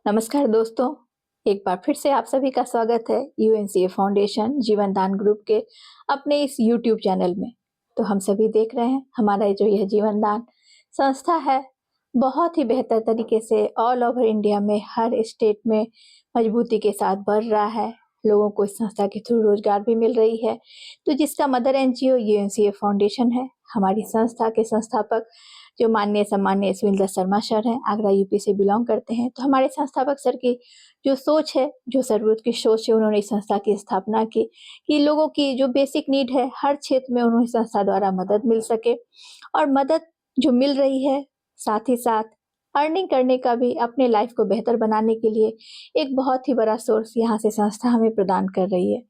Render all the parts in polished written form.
नमस्कार दोस्तों, एक बार फिर से आप सभी का स्वागत है यूएनसीए फाउंडेशन जीवन दान ग्रुप के अपने इस यूट्यूब चैनल में। तो हम सभी देख रहे हैं हमारा जो यह जीवन दान संस्था है बहुत ही बेहतर तरीके से ऑल ओवर इंडिया में हर स्टेट में मजबूती के साथ बढ़ रहा है। लोगों को इस संस्था के थ्रू रोजगार भी मिल रही है। तो जिसका मदर एनजीओ यूएनसीए फाउंडेशन है। हमारी संस्था के संस्थापक जो माननीय सम्माननीय सुविंदर शर्मा सर हैं, आगरा यूपी से बिलोंग करते हैं। तो हमारे संस्थापक सर की जो सोच है, जो सर्वोत्कृष्ट की सोच है, उन्होंने इस संस्था की स्थापना की कि लोगों की जो बेसिक नीड है हर क्षेत्र में उन्हें संस्था द्वारा मदद मिल सके। और मदद जो मिल रही है साथ ही साथ अर्निंग करने का भी अपने लाइफ को बेहतर बनाने के लिए एक बहुत ही बड़ा सोर्स यहाँ से संस्था हमें प्रदान कर रही है।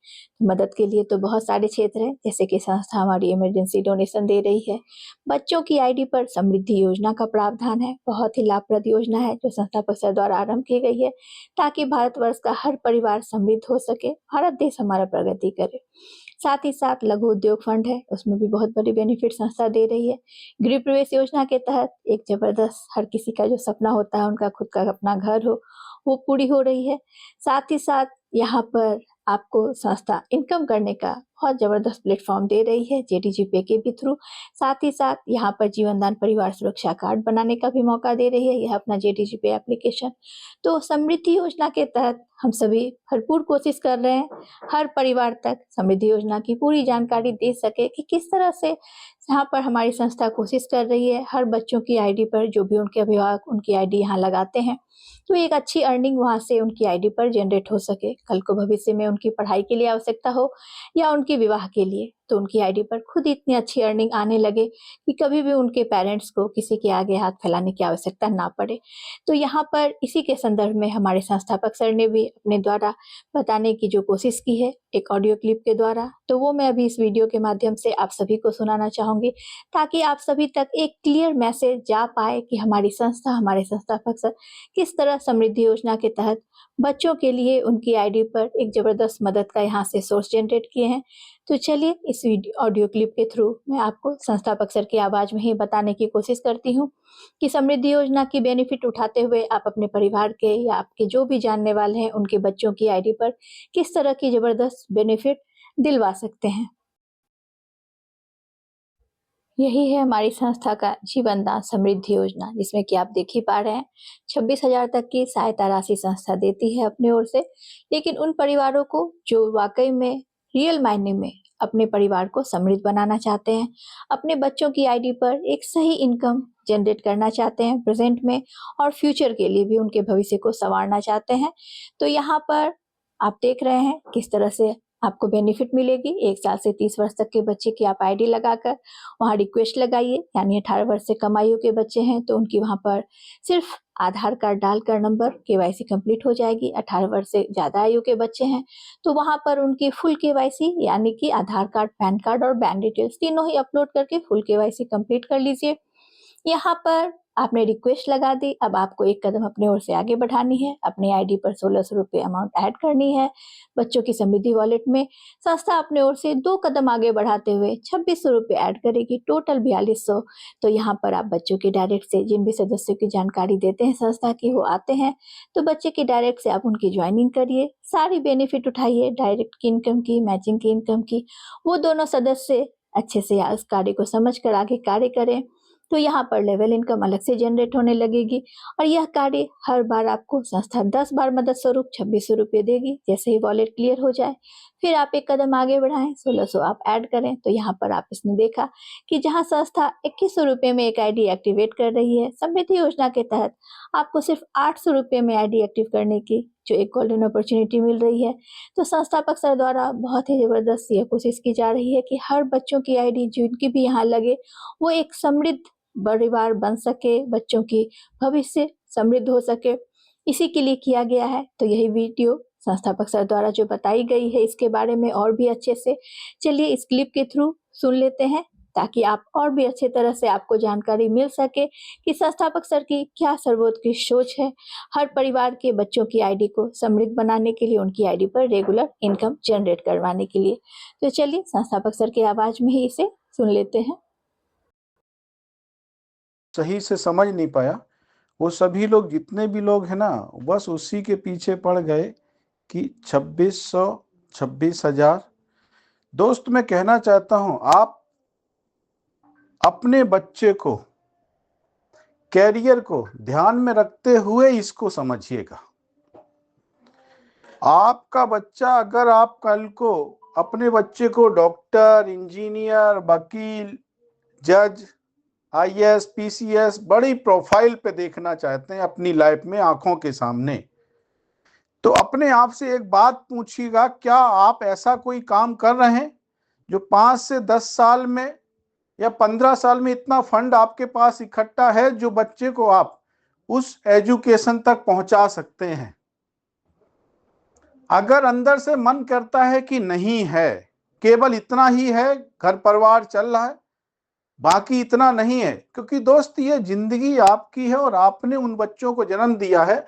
मदद के लिए तो बहुत सारे क्षेत्र हैं, जैसे कि संस्था हमारी इमरजेंसी डोनेशन दे रही है। बच्चों की आईडी पर समृद्धि योजना का प्रावधान है, बहुत ही लाभप्रद योजना है जो संस्थापक सर द्वारा आरंभ की गई है ताकि भारतवर्ष का हर परिवार समृद्ध हो सके, भारत देश हमारा प्रगति करे। साथ ही साथ लघु उद्योग फंड है, उसमें भी बहुत बड़ी बेनिफिट संस्था दे रही है। गृह प्रवेश योजना के तहत एक जबरदस्त हर किसी का जो सपना होता है उनका खुद का अपना घर हो, वो पूरी हो रही है। साथ ही साथ यहाँ पर आपको संस्था इनकम करने का बहुत जबरदस्त प्लेटफॉर्म दे रही है जेडीजी पे के भी थ्रू। साथ ही साथ यहाँ पर जीवन दान परिवार सुरक्षा कार्ड बनाने का भी मौका दे रही है यह अपना जेडीजी पे एप्लीकेशन। तो समृद्धि योजना के तहत हम सभी भरपूर कोशिश कर रहे हैं हर परिवार तक समृद्धि योजना की पूरी जानकारी दे सके कि किस तरह से यहाँ पर हमारी संस्था कोशिश कर रही है हर बच्चों की आईडी पर जो भी उनके अभिभावक उनकी आईडी यहाँ लगाते हैं तो एक अच्छी अर्निंग वहां से उनकी आईडी पर जनरेट हो सके। कल को भविष्य में उनकी पढ़ाई के लिए आवश्यकता हो या उनके विवाह के लिए तो उनकी आईडी पर खुद इतनी अच्छी अर्निंग आने लगे कि कभी भी उनके पेरेंट्स को किसी के आगे हाथ फैलाने की आवश्यकता ना पड़े। तो यहाँ पर इसी के संदर्भ में हमारे संस्थापक सर ने भी अपने द्वारा बताने की जो कोशिश की है एक ऑडियो क्लिप के द्वारा, तो वो मैं अभी इस वीडियो के माध्यम से आप सभी को सुनाना चाहूंगी ताकि आप सभी तक एक क्लियर मैसेज जा पाए कि हमारी संस्था हमारे संस्थापक सर किस तरह समृद्धि योजना के तहत बच्चों के लिए उनकी आईडी पर एक जबरदस्त मदद का यहाँ से सोर्स जनरेट किए हैं। तो चलिए इस ऑडियो क्लिप के थ्रू मैं आपको संस्थापक सर की आवाज में ही बताने की कोशिश करती हूँ कि समृद्धि योजना की बेनिफिट उठाते हुए आप अपने परिवार के या आपके जो भी जानने वाले हैं उनके बच्चों की आईडी पर किस तरह की जबरदस्त बेनिफिट दिलवा सकते हैं। यही है हमारी संस्था का जीवन दान समृद्धि योजना, जिसमें कि आप देख ही पा रहे हैं 26,000 तक की सहायता राशि संस्था देती है अपनी ओर से। लेकिन उन परिवारों को जो वाकई में रियल मायने में अपने परिवार को समृद्ध बनाना चाहते हैं, अपने बच्चों की आईडी पर एक सही इनकम जनरेट करना चाहते हैं प्रेजेंट में और फ्यूचर के लिए भी उनके भविष्य को संवारना चाहते हैं, तो यहाँ पर आप देख रहे हैं किस तरह से आपको बेनिफिट मिलेगी। 1 साल से 30 वर्ष तक के बच्चे की आप आईडी लगाकर वहाँ रिक्वेस्ट लगाइए, यानी 18 वर्ष से कम आयु के बच्चे हैं तो उनकी वहाँ पर सिर्फ आधार कार्ड डालकर नंबर केवाईसी कंप्लीट हो जाएगी। 18 वर्ष से ज्यादा आयु के बच्चे हैं तो वहाँ पर उनकी फुल केवाईसी यानी कि आधार कार्ड, पैन कार्ड और बैंक डिटेल्स तीनों ही अपलोड करके फुल केवाईसी कंप्लीट कर लीजिए। यहाँ पर आपने रिक्वेस्ट लगा दी, अब आपको एक कदम अपने ओर से आगे बढ़ानी है। अपनी आईडी पर 1600 रुपये अमाउंट ऐड करनी है बच्चों की समृद्धि वॉलेट में। संस्था अपने ओर से 2 कदम आगे बढ़ाते हुए 2600 रुपये ऐड करेगी, टोटल 4200। तो यहाँ पर आप बच्चों की डायरेक्ट से जिन भी सदस्यों की जानकारी देते हैं संस्था की वो आते हैं, तो बच्चे की डायरेक्ट से आप उनकी ज्वाइनिंग करिए, सारी बेनिफिट उठाइए, डायरेक्ट की इनकम की, मैचिंग की इनकम की। वो दोनों सदस्य अच्छे से उस कार्य को समझ कर आगे कार्य करें तो यहाँ पर लेवल इनकम अलग से जनरेट होने लगेगी और यह कार्य हर बार आपको संस्था 10 बार मदद स्वरूप 2600 रुपये देगी। जैसे ही वॉलेट क्लियर हो जाए फिर आप एक कदम आगे बढ़ाएं, 1600 आप ऐड करें। तो यहाँ पर आप इसने देखा कि जहाँ संस्था 2100 रुपये में एक आईडी एक्टिवेट कर रही है, समृद्धि योजना के तहत आपको सिर्फ 800 रुपये में आईडी एक्टिव करने की जो एक गोल्डन अपॉर्चुनिटी मिल रही है। तो संस्थापक सर द्वारा बहुत ही जबरदस्त ये कोशिश की जा रही है कि हर बच्चों की आईडी जिनकी भी यहाँ लगे वो एक समृद्ध परिवार बन सके, बच्चों की भविष्य समृद्ध हो सके, इसी के लिए किया गया है। तो यही वीडियो संस्थापक सर द्वारा जो बताई गई है इसके बारे में और भी अच्छे से चलिए इस क्लिप के थ्रू सुन लेते हैं ताकि आप और भी अच्छे तरह से आपको जानकारी मिल सके कि संस्थापक सर की क्या सर्वोत्कृष्ट सोच है हर परिवार के बच्चों की आईडी को समृद्ध बनाने के लिए, उनकी आईडी पर रेगुलर इनकम जनरेट करवाने के लिए। तो चलिए संस्थापक सर की आवाज में ही इसे सुन लेते हैं। सही से समझ नहीं पाया वो सभी लोग, जितने भी लोग हैं ना, बस उसी के पीछे पड़ गए कि 2600, 26,000। दोस्त मैं कहना चाहता हूं, आप अपने बच्चे को, कैरियर को ध्यान में रखते हुए इसको समझिएगा। आपका बच्चा, अगर आप कल को अपने बच्चे को डॉक्टर, इंजीनियर, वकील, जज, आईएएस, पीसीएस बड़ी प्रोफाइल पे देखना चाहते हैं अपनी लाइफ में आंखों के सामने, तो अपने आप से एक बात पूछिएगा, क्या आप ऐसा कोई काम कर रहे हैं जो 5 से 10 साल में या 15 साल में इतना फंड आपके पास इकट्ठा है जो बच्चे को आप उस एजुकेशन तक पहुंचा सकते हैं? अगर अंदर से मन करता है कि नहीं है, केवल इतना ही है, घर परिवार चल रहा है, बाकी इतना नहीं है, क्योंकि दोस्त ये जिंदगी आपकी है और आपने उन बच्चों को जन्म दिया है।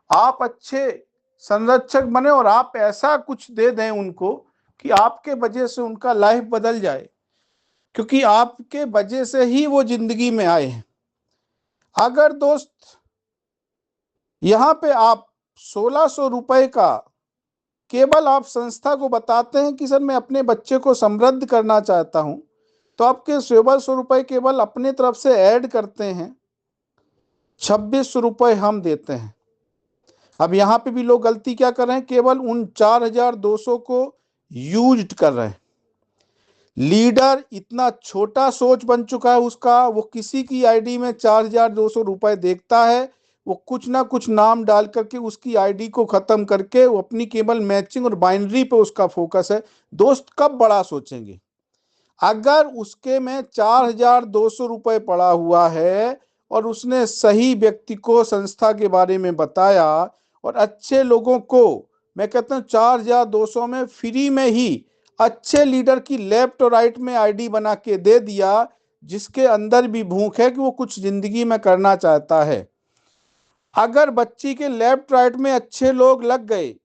आप अच्छे संरक्षक बने और आप ऐसा कुछ दे दें उनको कि आपके वजह से उनका लाइफ बदल जाए, क्योंकि आपके वजह से ही वो जिंदगी में आए हैं। अगर दोस्त यहां पे आप 1600 रुपए का केवल आप संस्था को बताते हैं कि सर मैं अपने बच्चे को समृद्ध करना चाहता हूं, तो आपके 1600 रुपए केवल अपने तरफ से ऐड करते हैं, 2600 रुपए हम देते हैं। अब यहां पे भी लोग गलती क्या कर रहे हैं, केवल उन 4200 को यूज कर रहे हैं। लीडर इतना छोटा सोच बन चुका है उसका, वो किसी की आईडी में 4200 रुपए देखता है, वो कुछ ना कुछ नाम डाल करके उसकी आईडी को खत्म करके वो अपनी केवल मैचिंग और बाइनरी पे उसका फोकस है। दोस्त कब बड़ा सोचेंगे? अगर उसके में 4200 रुपए पड़ा हुआ है और उसने सही व्यक्ति को संस्था के बारे में बताया और अच्छे लोगों को, मैं कहता हूं 4200 में फ्री में ही अच्छे लीडर की लेफ्ट और राइट में आईडी बना के दे दिया, जिसके अंदर भी भूख है कि वो कुछ जिंदगी में करना चाहता है। अगर बच्ची के लेफ्ट राइट में अच्छे लोग लग गए,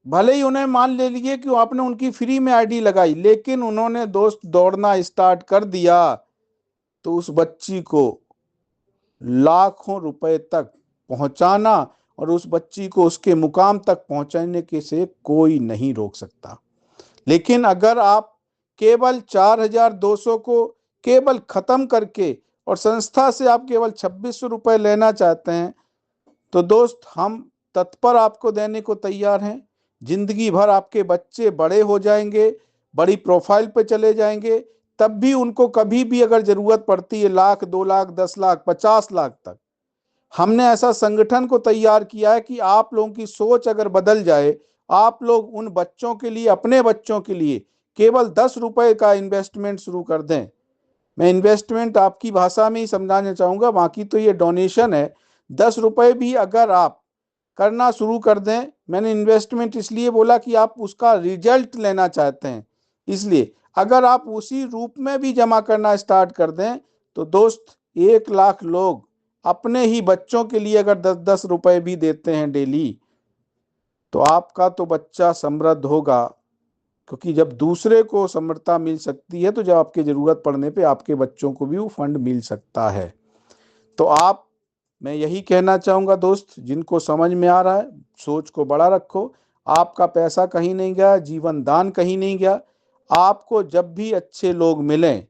भले ही उन्हें मान ले लिए कि आपने उनकी फ्री में आईडी लगाई, लेकिन उन्होंने दोस्त दौड़ना स्टार्ट कर दिया, तो उस बच्ची को लाखों रुपए तक पहुंचाना और उस बच्ची को उसके मुकाम तक पहुंचाने के से कोई नहीं रोक सकता। लेकिन अगर आप केवल 4200 को केवल खत्म करके और संस्था से आप केवल 2600 रुपए लेना चाहते हैं, तो दोस्त हम तत्पर आपको देने को तैयार हैं। जिंदगी भर आपके बच्चे बड़े हो जाएंगे, बड़ी प्रोफाइल पे चले जाएंगे, तब भी उनको कभी भी अगर जरूरत पड़ती है 1,00,000, 2,00,000, 10,00,000, 50,00,000 तक, हमने ऐसा संगठन को तैयार किया है कि आप लोगों की सोच अगर बदल जाए, आप लोग उन बच्चों के लिए, अपने बच्चों के लिए केवल 10 रुपए का इन्वेस्टमेंट शुरू कर दें। मैं इन्वेस्टमेंट आपकी भाषा में ही समझाना चाहूंगा, बाकी तो ये डोनेशन है। 10 रुपए भी अगर आप करना शुरू कर दें, मैंने इन्वेस्टमेंट इसलिए बोला कि आप उसका रिजल्ट लेना चाहते हैं, इसलिए अगर आप उसी रूप में भी जमा करना स्टार्ट कर दें, तो दोस्त 1,00,000 लोग अपने ही बच्चों के लिए अगर 10-10 रुपए भी देते हैं डेली, तो आपका तो बच्चा समृद्ध होगा। क्योंकि जब दूसरे को समृद्धता मिल सकती है, तो जब आपकी जरूरत पड़ने पे आपके बच्चों को भी वो फंड मिल सकता है। तो आप, मैं यही कहना चाहूंगा दोस्त, जिनको समझ में आ रहा है, सोच को बड़ा रखो। आपका पैसा कहीं नहीं गया, जीवन दान कहीं नहीं गया। आपको जब भी अच्छे लोग मिलें,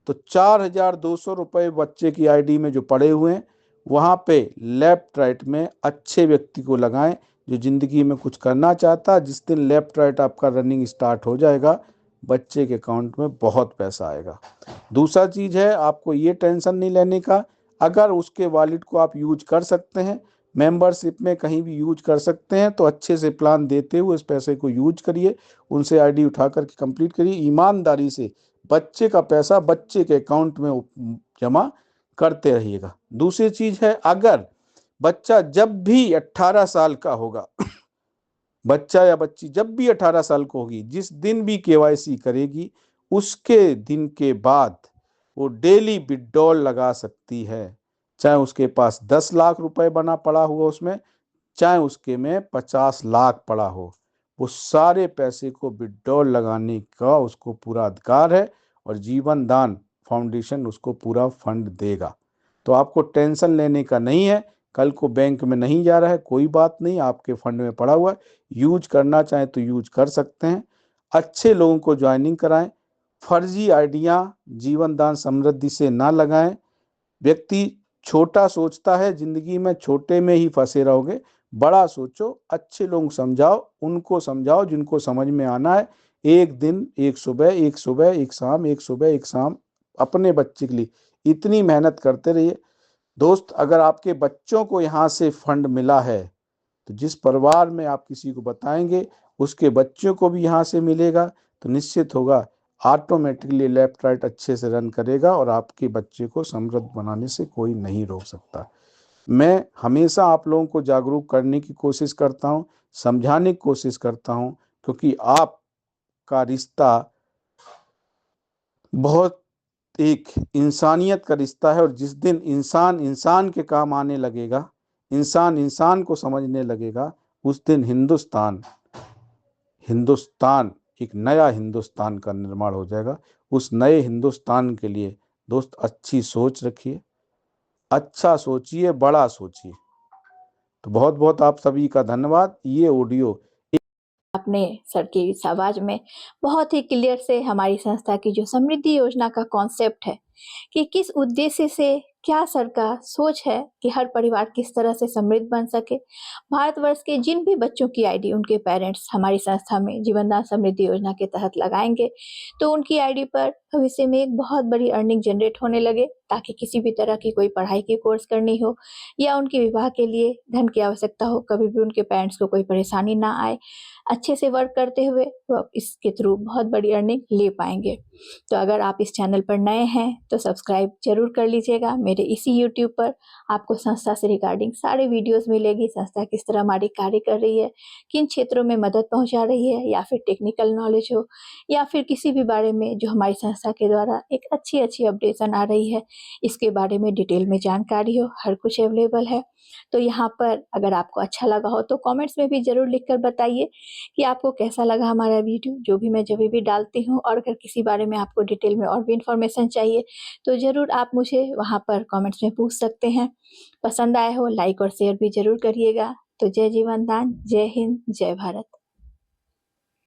तो 4200 रुपए बच्चे की आईडी में जो पड़े हुए हैं, वहां पे लेफ्ट राइट में अच्छे व्यक्ति को लगाएं जो जिंदगी में कुछ करना चाहता है। जिस दिन लेफ्ट राइट आपका रनिंग स्टार्ट हो जाएगा, बच्चे के अकाउंट में बहुत पैसा आएगा। दूसरा चीज है, आपको ये टेंशन नहीं लेने का, अगर उसके वॉलेट को आप यूज कर सकते हैं, मेंबरशिप में कहीं भी यूज कर सकते हैं, तो अच्छे से प्लान देते हुए इस पैसे को यूज करिए, उनसे आईडी उठा करके कंप्लीट करिए। ईमानदारी से बच्चे का पैसा बच्चे के अकाउंट में जमा करते रहिएगा। दूसरी चीज है, अगर बच्चा जब भी 18 साल का होगा बच्चा या बच्ची जब भी 18 साल को होगी, जिस दिन भी केवाईसी करेगी, उसके दिन के बाद वो डेली विड्रॉल लगा सकती है। चाहे उसके पास 10 लाख रुपए बना पड़ा हुआ उसमें, चाहे उसके में 50 लाख पड़ा हो, वो सारे पैसे को विड्रॉल लगाने का उसको पूरा अधिकार है और जीवन दान फाउंडेशन उसको पूरा फंड देगा। तो आपको टेंशन लेने का नहीं है कल को बैंक में नहीं जा रहा है, कोई बात नहीं, आपके फंड में पड़ा हुआ है, यूज करना चाहें तो यूज कर सकते हैं। अच्छे लोगों को ज्वाइनिंग कराएं, फर्जी आइडिया जीवन दान समृद्धि से ना लगाएं। व्यक्ति छोटा सोचता है, जिंदगी में छोटे में ही फंसे रहोगे, बड़ा सोचो, अच्छे लोग समझाओ, उनको समझाओ जिनको समझ में आना है। एक दिन, एक सुबह, एक सुबह, एक शाम, एक सुबह, एक शाम अपने बच्चे के लिए इतनी मेहनत करते रहिए। दोस्त, अगर आपके बच्चों को यहाँ से फंड मिला है तो जिस परिवार में आप किसी को बताएंगे उसके बच्चों को भी यहाँ से मिलेगा, तो निश्चित होगा ऑटोमेटिकली लेफ्ट राइट अच्छे से रन करेगा और आपके बच्चे को समृद्ध बनाने से कोई नहीं रोक सकता। मैं हमेशा आप लोगों को जागरूक करने की कोशिश करता हूँ, समझाने की कोशिश करता हूँ, क्योंकि आपका रिश्ता बहुत एक इंसानियत का रिश्ता है। और जिस दिन इंसान इंसान के काम आने लगेगा, इंसान इंसान को समझने लगेगा, उस दिन हिंदुस्तान एक नया हिंदुस्तान का निर्माण हो जाएगा। उस नए हिंदुस्तान के लिए दोस्त अच्छी सोच रखिए, अच्छा सोचिए, बड़ा सोचिए। तो बहुत बहुत आप सभी का धन्यवाद। ये ऑडियो अपने सर की इस आवाज में बहुत ही क्लियर से हमारी संस्था की जो समृद्धि योजना का कॉन्सेप्ट है कि किस उद्देश्य से, क्या सर का सोच है कि हर परिवार किस तरह से समृद्ध बन सके। भारतवर्ष के जिन भी बच्चों की आईडी उनके पेरेंट्स हमारी संस्था में जीवनदान समृद्धि योजना के तहत लगाएंगे तो उनकी आईडी पर भविष्य में एक बहुत बड़ी अर्निंग जनरेट होने लगे, ताकि किसी भी तरह की कोई पढ़ाई की कोर्स करनी हो या उनके विवाह के लिए धन की आवश्यकता हो, कभी भी उनके पेरेंट्स को कोई परेशानी ना आए, अच्छे से वर्क करते हुए वो आप इसके थ्रू बहुत बड़ी अर्निंग ले पाएंगे। तो अगर आप इस चैनल पर नए हैं तो सब्सक्राइब जरूर कर लीजिएगा। मेरे इसी यूट्यूब पर आपको संस्था से रिगार्डिंग सारे वीडियोस मिलेगी, संस्था किस तरह हमारी कार्य कर रही है, किन क्षेत्रों में मदद पहुंचा रही है, या फिर टेक्निकल नॉलेज हो या फिर किसी भी बारे में जो हमारी संस्था के द्वारा एक अच्छी अच्छी अपडेशन आ रही है, इसके बारे में डिटेल में जानकारी हो, हर कुछ अवेलेबल है। तो यहाँ पर अगर आपको अच्छा लगा हो तो कमेंट्स में भी जरूर लिखकर बताइए कि आपको कैसा लगा हमारा वीडियो, जो भी मैं जब भी डालती हूँ। और अगर किसी बारे में आपको डिटेल में और भी इन्फॉर्मेशन चाहिए तो ज़रूर आप मुझे वहाँ पर कमेंट्स में पूछ सकते हैं। पसंद आए हो लाइक और शेयर भी ज़रूर करिएगा। तो जय जीवन दान, जय हिंद, जय भारत।